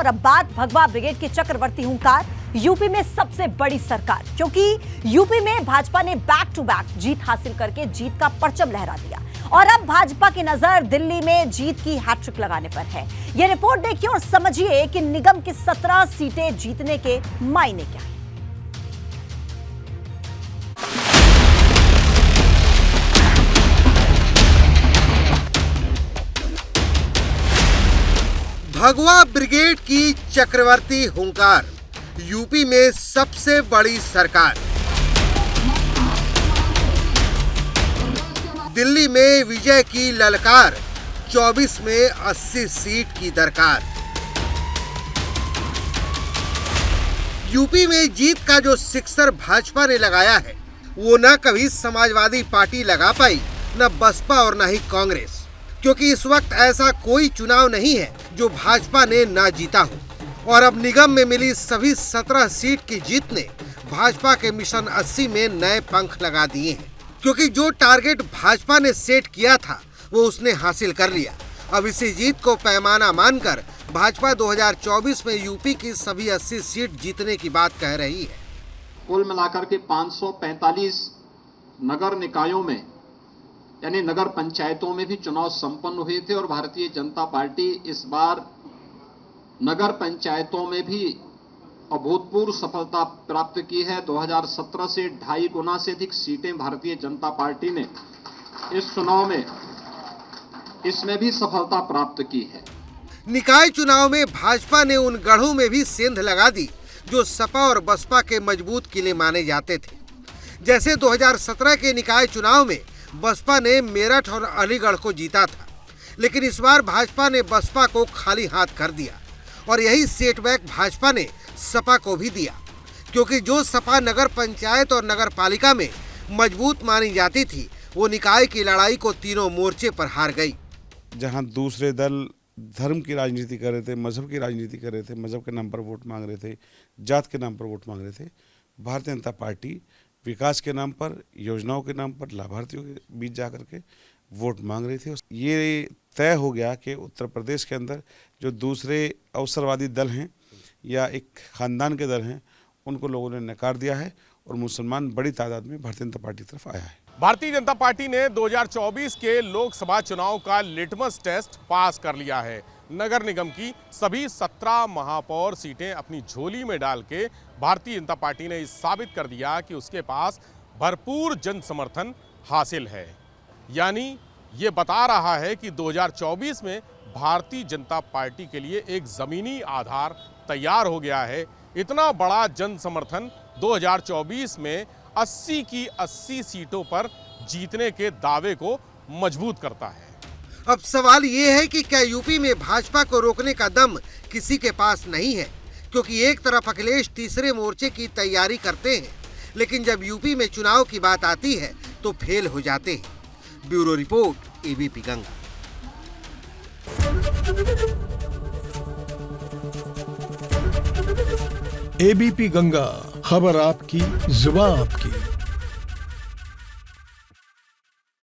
और अब बात भगवा ब्रिगेड की चक्रवर्ती हुंकार, यूपी में सबसे बड़ी सरकार, क्योंकि यूपी में भाजपा ने बैक टू बैक जीत हासिल करके जीत का परचम लहरा दिया और अब भाजपा की नजर दिल्ली में जीत की हैट्रिक लगाने पर है। यह रिपोर्ट देखिए और समझिए कि निगम की 17 सीटें जीतने के मायने क्या है। भगवा ब्रिगेड की चक्रवर्ती हुंकार, यूपी में सबसे बड़ी सरकार। दिल्ली में विजय की ललकार, 24 में 80 सीट की दरकार। यूपी में जीत का जो सिक्सर भाजपा ने लगाया है, वो न कभी समाजवादी पार्टी लगा पाई, न बसपा और न ही कांग्रेस, क्योंकि इस वक्त ऐसा कोई चुनाव नहीं है जो भाजपा ने ना जीता हो। और अब निगम में मिली सभी 17 सीट की जीत ने भाजपा के मिशन 80 में नए पंख लगा दिए हैं, क्योंकि जो टारगेट भाजपा ने सेट किया था वो उसने हासिल कर लिया। अब इसी जीत को पैमाना मानकर भाजपा 2024 में यूपी की सभी 80 सीट जीतने की बात कह रही है। कुल मिलाकर के 545 नगर निकायों में यानी नगर पंचायतों में भी चुनाव संपन्न हुए थे और भारतीय जनता पार्टी इस बार नगर पंचायतों में भी अभूतपूर्व सफलता प्राप्त की है। 2017 से 2.5 गुना से अधिक सीटें भारतीय जनता पार्टी ने इस चुनाव में इसमें भी सफलता प्राप्त की है। निकाय चुनाव में भाजपा ने उन गढ़ों में भी सेंध लगा दी जो सपा और बसपा के मजबूत किले माने जाते थे। जैसे 2017 के निकाय चुनाव में बसपा ने मेरठ और अलीगढ़ को जीता था, लेकिन इस बार भाजपा ने बसपा को खाली हाथ कर दिया और यही सेटबैक भाजपा ने सपा को भी दिया, क्योंकि जो सपा नगर पंचायत और नगर पालिका में मजबूत मानी जाती थी, वो निकाय की लड़ाई को तीनों मोर्चे पर हार गई। जहां दूसरे दल धर्म की राजनीति कर रहे थे, मजहब की राजनीति कर रहे थे, मजहब के नाम पर वोट मांग रहे थे, जात के नाम पर वोट मांग रहे थे, भारतीय जनता पार्टी विकास के नाम पर, योजनाओं के नाम पर लाभार्थियों के बीच जाकर के वोट मांग रही थी। ये तय हो गया कि उत्तर प्रदेश के अंदर जो दूसरे अवसरवादी दल हैं या एक खानदान के दल हैं, उनको लोगों ने नकार दिया है और मुसलमान बड़ी तादाद में भारतीय जनता पार्टी की तरफ आया है। भारतीय जनता पार्टी ने 2024 के लोकसभा चुनाव का लिटमस टेस्ट पास कर लिया है। नगर निगम की सभी 17 महापौर सीटें अपनी झोली में डाल के भारतीय जनता पार्टी ने साबित कर दिया कि उसके पास भरपूर जन समर्थन हासिल है। यानी ये बता रहा है कि 2024 में भारतीय जनता पार्टी के लिए एक ज़मीनी आधार तैयार हो गया है। इतना बड़ा जन समर्थन 2024 में 80 की 80 सीटों पर जीतने के दावे को मजबूत करता है। अब सवाल ये है कि क्या यूपी में भाजपा को रोकने का दम किसी के पास नहीं है, क्योंकि एक तरफ अखिलेश तीसरे मोर्चे की तैयारी करते हैं, लेकिन जब यूपी में चुनाव की बात आती है तो फेल हो जाते हैं। Bureau report, ABP Ganga. ABP Ganga, खबर आपकी, जुबान आपकी।